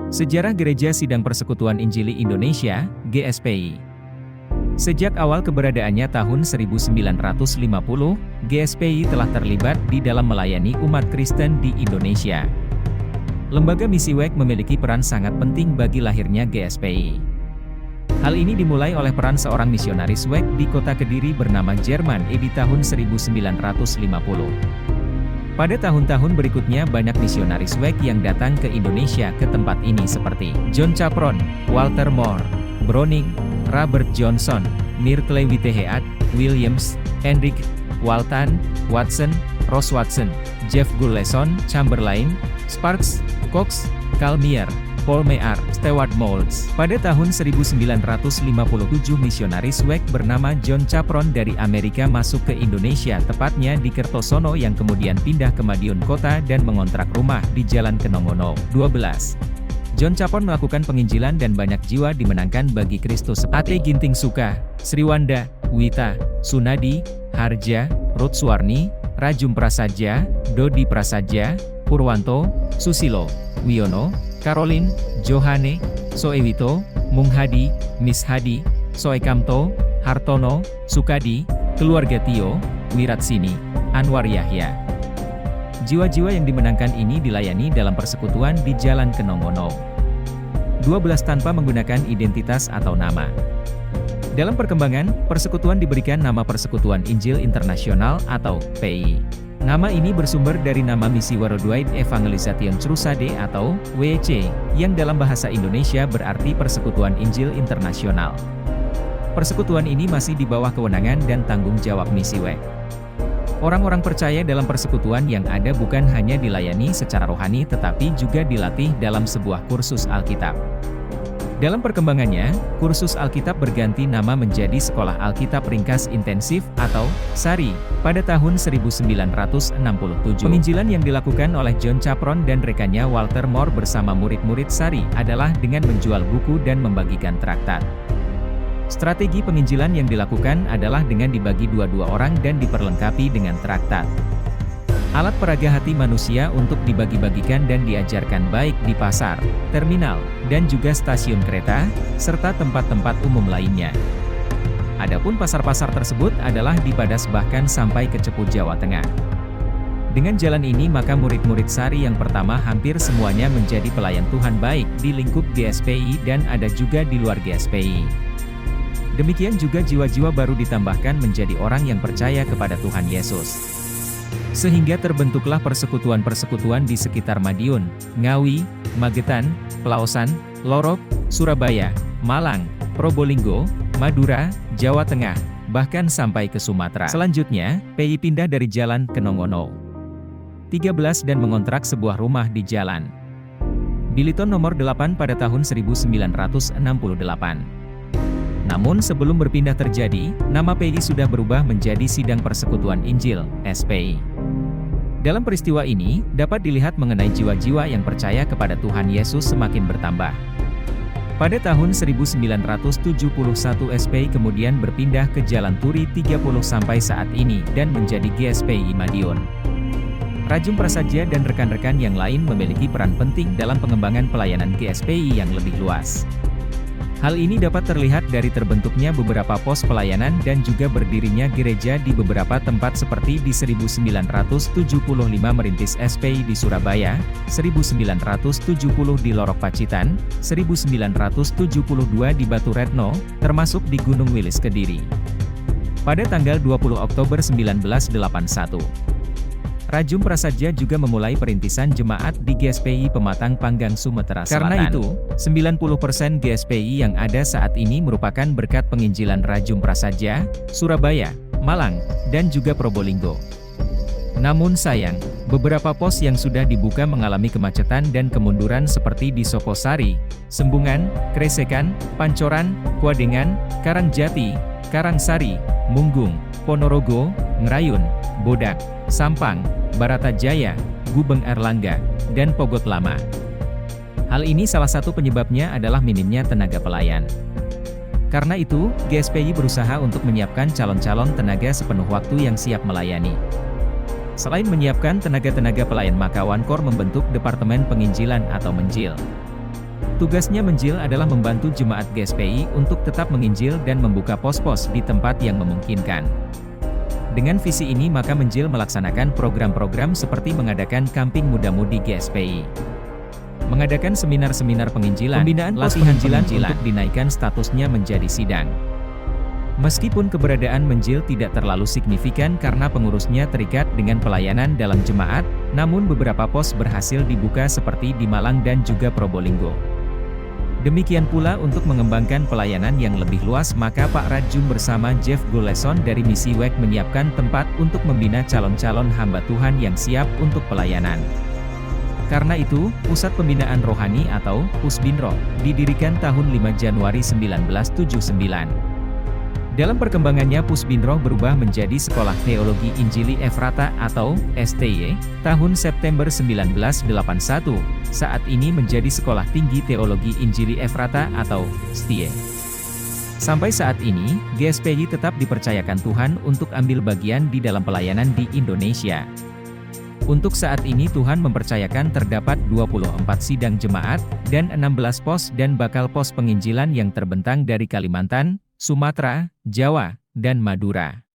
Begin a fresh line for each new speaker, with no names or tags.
Sejarah Gereja Sidang Persekutuan Injili Indonesia, GSPI. Sejak awal keberadaannya tahun 1950, GSPI telah terlibat di dalam melayani umat Kristen di Indonesia. Lembaga misi WEK memiliki peran sangat penting bagi lahirnya GSPI. Hal ini dimulai oleh peran seorang misionaris WEK di kota Kediri bernama Jerman di tahun 1950. Pada tahun-tahun berikutnya banyak misionaris WEK yang datang ke Indonesia ke tempat ini seperti John Capron, Walter Moore, Browning, Robert Johnson, Merkley Whitehead, Williams, Hendrick, Walton, Watson, Ross Watson, Jeff Gurleson, Chamberlain, Sparks, Cox, Carl Meyer, Paul Meyer, Stewart Moulds. Pada tahun 1957 misionaris WEK bernama John Capron dari Amerika masuk ke Indonesia tepatnya di Kertosono yang kemudian pindah ke Madiun Kota dan mengontrak rumah di Jalan Kenongono, 12. John Capron melakukan penginjilan dan banyak jiwa dimenangkan bagi Kristus seperti Ate Ginting Suka, Sriwanda, Wita, Sunadi, Harja, Ruth Suwarni, Rajum Prasaja, Dodi Prasaja, Purwanto, Susilo, Wiono, Caroline, Johane, Soewito, Munghadi, Miss Hadi, Soekamto, Hartono, Sukadi, keluarga Tio, Wiratsini, Anwar Yahya. Jiwa-jiwa yang dimenangkan ini dilayani dalam persekutuan di Jalan Kenongono. 12 tanpa menggunakan identitas atau nama. Dalam perkembangan, persekutuan diberikan nama Persekutuan Injil Internasional atau PI. Nama ini bersumber dari nama Misi Worldwide Evangelisation Crusade atau WEC, yang dalam bahasa Indonesia berarti Persekutuan Injil Internasional. Persekutuan ini masih di bawah kewenangan dan tanggung jawab misi WEC. Orang-orang percaya dalam persekutuan yang ada bukan hanya dilayani secara rohani tetapi juga dilatih dalam sebuah kursus Alkitab. Dalam perkembangannya, kursus Alkitab berganti nama menjadi Sekolah Alkitab Ringkas Intensif atau SARI pada tahun 1967. Penginjilan yang dilakukan oleh John Capron dan rekannya Walter Moore bersama murid-murid SARI adalah dengan menjual buku dan membagikan traktat. Strategi penginjilan yang dilakukan adalah dengan dibagi dua-dua orang dan diperlengkapi dengan traktat. Alat peraga hati manusia untuk dibagi-bagikan dan diajarkan baik di pasar, terminal, dan juga stasiun kereta, serta tempat-tempat umum lainnya. Adapun pasar-pasar tersebut adalah di Padas bahkan sampai ke Cepu Jawa Tengah. Dengan jalan ini maka murid-murid SARI yang pertama hampir semuanya menjadi pelayan Tuhan baik di lingkup GSPI dan ada juga di luar GSPI. Demikian juga jiwa-jiwa baru ditambahkan menjadi orang yang percaya kepada Tuhan Yesus. Sehingga terbentuklah persekutuan-persekutuan di sekitar Madiun, Ngawi, Magetan, Pelaosan, Lorok, Surabaya, Malang, Probolinggo, Madura, Jawa Tengah, bahkan sampai ke Sumatera. Selanjutnya, PI pindah dari Jalan Kenongono 13 dan mengontrak sebuah rumah di Jalan Biliton nomor 8 pada tahun 1968. Namun sebelum berpindah terjadi, nama PI sudah berubah menjadi Sidang Persekutuan Injil, SPI. Dalam peristiwa ini, dapat dilihat mengenai jiwa-jiwa yang percaya kepada Tuhan Yesus semakin bertambah. Pada tahun 1971 SPI kemudian berpindah ke Jalan Turi 30 sampai saat ini dan menjadi GSPI Madiun. Rajum Prasaja dan rekan-rekan yang lain memiliki peran penting dalam pengembangan pelayanan GSPI yang lebih luas. Hal ini dapat terlihat dari terbentuknya beberapa pos pelayanan dan juga berdirinya gereja di beberapa tempat seperti di 1975 merintis SPI di Surabaya, 1970 di Lorok Pacitan, 1972 di Batu Retno, termasuk di Gunung Wilis Kediri. Pada tanggal 20 Oktober 1981. Rajum Prasaja juga memulai perintisan jemaat di GSPI Pematang Panggang Sumatera Selatan. Karena itu, 90% GSPI yang ada saat ini merupakan berkat penginjilan Rajum Prasaja, Surabaya, Malang, dan juga Probolinggo. Namun sayang, beberapa pos yang sudah dibuka mengalami kemacetan dan kemunduran seperti di Sokosari, Sembungan, Kresekan, Pancoran, Kuadengan, Karangjati, Karangsari, Munggung, Ponorogo, Ngerayun, Bodak, Sampang, Baratajaya, Gubeng Erlangga, dan Pogot Lama. Hal ini salah satu penyebabnya adalah minimnya tenaga pelayan. Karena itu, GSPI berusaha untuk menyiapkan calon-calon tenaga sepenuh waktu yang siap melayani. Selain menyiapkan tenaga-tenaga pelayan maka Wankor membentuk Departemen Penginjilan atau Menjil. Tugasnya menginjil adalah membantu jemaat GSPI untuk tetap menginjil dan membuka pos-pos di tempat yang memungkinkan. Dengan visi ini maka menginjil melaksanakan program-program seperti mengadakan kamping muda-mudi GSPI, mengadakan seminar-seminar penginjilan,
Pembinaan pos
latihan
penginjilan
untuk dinaikkan statusnya menjadi sidang. Meskipun keberadaan menginjil tidak terlalu signifikan karena pengurusnya terikat dengan pelayanan dalam jemaat, namun beberapa pos berhasil dibuka seperti di Malang dan juga Probolinggo. Demikian pula untuk mengembangkan pelayanan yang lebih luas maka Pak Rajum bersama Jeff Guleson dari Misi WEK menyiapkan tempat untuk membina calon-calon hamba Tuhan yang siap untuk pelayanan. Karena itu, Pusat Pembinaan Rohani atau Pusbinro didirikan tahun 5 Januari 1979. Dalam perkembangannya Pusbinro berubah menjadi Sekolah Teologi Injili Efrata atau STY, tahun September 1981, saat ini menjadi Sekolah Tinggi Teologi Injili Efrata atau STY. Sampai saat ini, GSPI tetap dipercayakan Tuhan untuk ambil bagian di dalam pelayanan di Indonesia. Untuk saat ini Tuhan mempercayakan terdapat 24 sidang jemaat, dan 16 pos dan bakal pos penginjilan yang terbentang dari Kalimantan, Sumatera, Jawa, dan Madura.